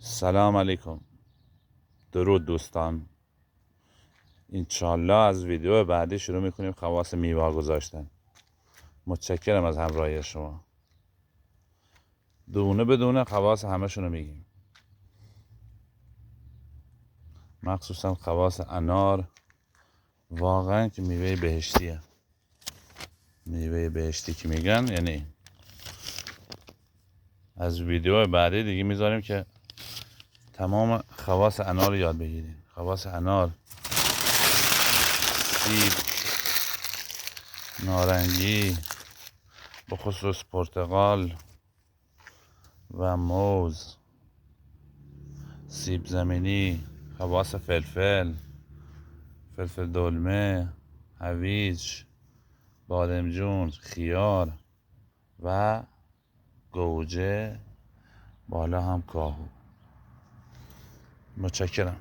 سلام علیکم. درود دوستان. انشالله از ویدیو بعدی شروع میکنیم خواص میوه گذاشتن. متشکرم از همراهی شما. دونه بدونه خواص همشون رو میگیم، مخصوصا خواص انار. واقعا که میوه بهشتیه. میوه بهشتی که میگن یعنی از ویدیو بعدی دیگه میذاریم که تمام خواص انار رو یاد بگیریم. خواص انار، سیب، نارنگی، بخصوص پرتقال و موز، سیب زمینی، خواص فلفل، فلفل دلمه، هویج، بادمجون، خیار و گوجه، بالا هم کاهو. متشکرم.